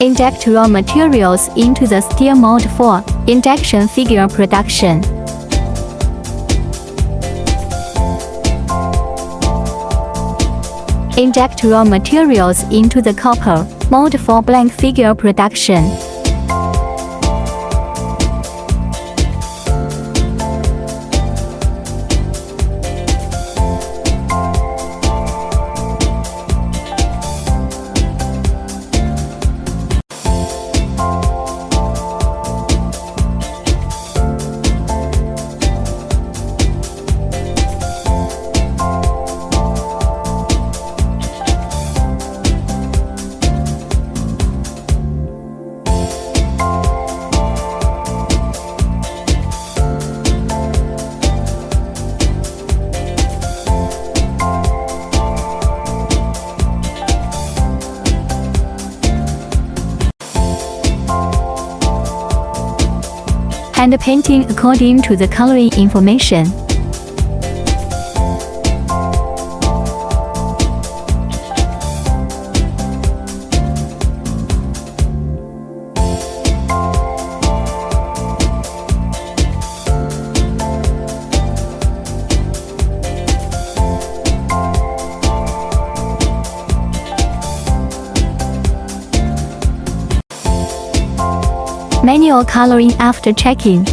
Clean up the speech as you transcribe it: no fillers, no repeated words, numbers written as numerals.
Inject raw materials into the steel mold for injection figure production. Inject raw materials into the copper mold for blank figure production. And painting according to the coloring information. Manual coloring after checking.